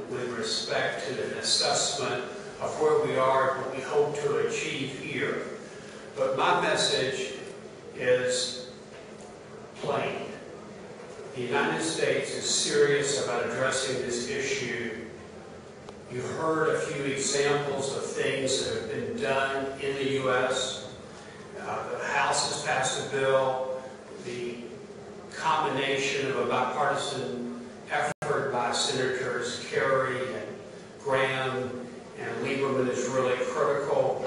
with respect to an assessment of where we are and what we hope to achieve here. But my message is plain. The United States is serious about addressing this issue. You heard a few examples of things that have been done in the U.S. The House has passed a bill. The combination of a bipartisan effort by Senators Kerry and Graham and Lieberman is really critical.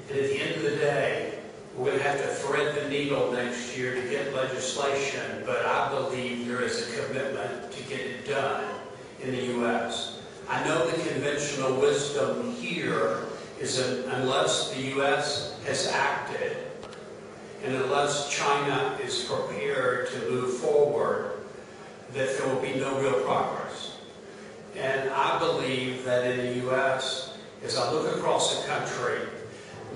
And at the end of the day, we're going to have to thread the needle next year to get legislation, but I believe there is a commitment to get it done in the U.S. I know the conventional wisdom here is that unless the U.S. has acted and unless China is prepared to move forward, that there will be no real progress. And I believe that in the U.S., as I look across the country,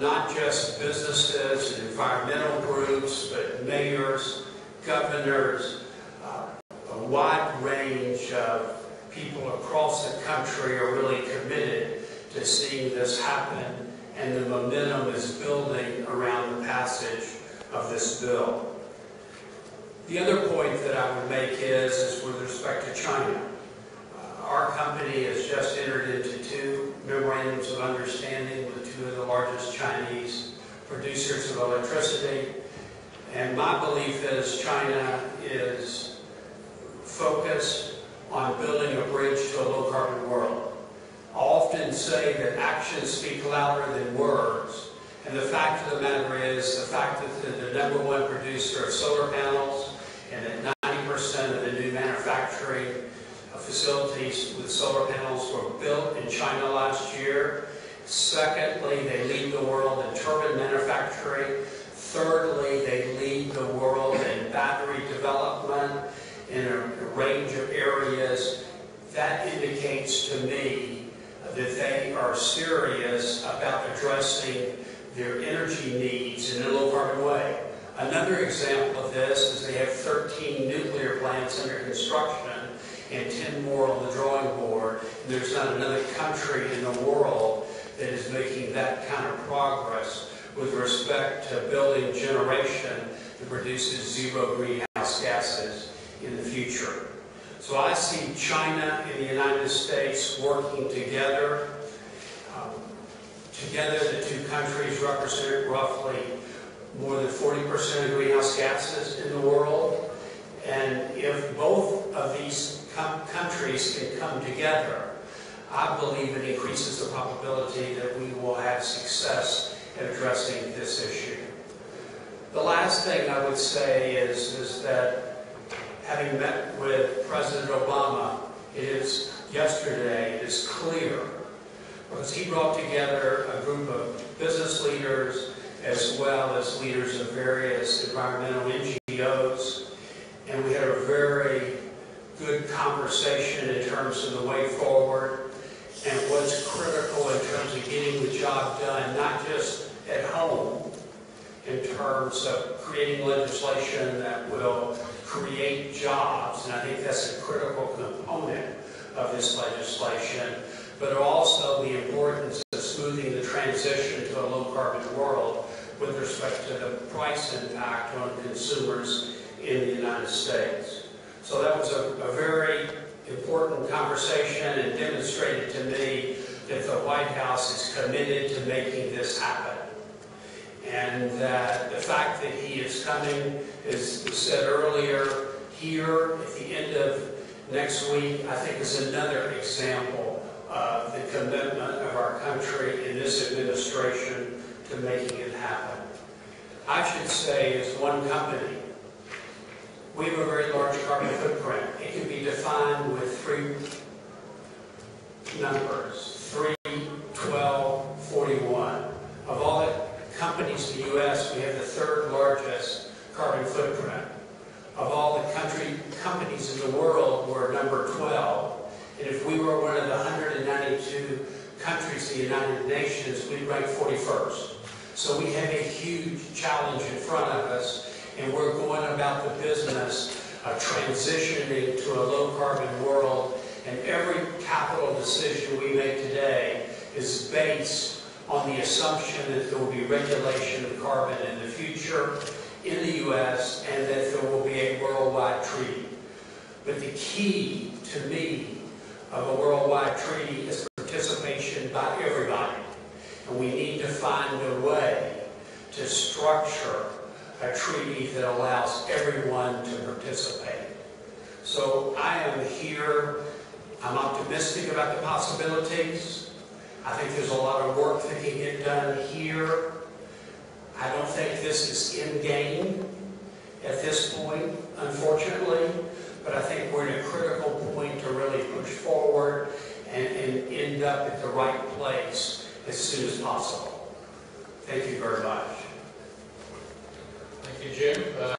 not just businesses and environmental groups, but mayors, governors, a wide range of people across the country are really committed to seeing this happen, and the momentum is building around the passage of this bill. The other point that I would make is with respect to China. Our company has just entered into 2 memorandums of understanding with 2 of the largest Chinese producers of electricity. And my belief is China is focused on building a bridge to a low-carbon world. I often say that actions speak louder than words. And the fact of the matter is the fact that they're the #1 producer of solar panels and that 90% of the new manufacturing facilities with solar panels were built in China last year. Secondly, they lead the world in turbine manufacturing. Thirdly, they lead the world in battery development in a range of areas. That indicates to me that they are serious about addressing their energy needs in a low-carbon way. Another example of this is they have 13 nuclear plants under construction and 10 more on the drawing board. And there's not another country in the world that is making that kind of progress with respect to building generation that produces 0 greenhouse gases in the future. So I see China and the United States working together. Together, the 2 countries represent roughly more than 40% of greenhouse gases in the world. And if both of these countries can come together, I believe it increases the probability that we will have success in addressing this issue. The last thing I would say is that having met with President Obama yesterday, it is clear, because he brought together a group of business leaders as well as leaders of various environmental NGOs, and we had a very good conversation in terms of the way forward and what's critical in terms of getting the job done, not just at home, in terms of creating legislation that will create jobs, and I think that's a critical component of this legislation, but also the importance of smoothing the transition to a low-carbon world with respect to the price impact on consumers in the United States. So that was a very important conversation and demonstrated to me that the White House is committed to making this happen. And that the fact that he is coming, as was said earlier, here at the end of next week, I think is another example of the commitment of our country in this administration to making it happen. I should say, as one company, we have a very large carbon footprint. It can be defined with 3 numbers, 3, 12, 41. Of all the companies in the U.S., we have the 3rd largest carbon footprint. Of all the companies in the world, we're number 12. And if we were one of the 192 countries in the United Nations, we'd rank 41st. So we have a huge challenge in front of us, and we're going about the business of transitioning to a low-carbon world and capital decision we make today is based on the assumption that there will be regulation of carbon in the future in the U.S. and that there will be a worldwide treaty. But the key to me of a worldwide treaty is participation by everybody. And we need to find a way to structure a treaty that allows everyone to participate. So I am here. I'm optimistic about the possibilities. I think there's a lot of work that can get done here. I don't think this is end game at this point, unfortunately, but I think we're in a critical point to really push forward and end up at the right place as soon as possible. Thank you very much. Thank you, Jim.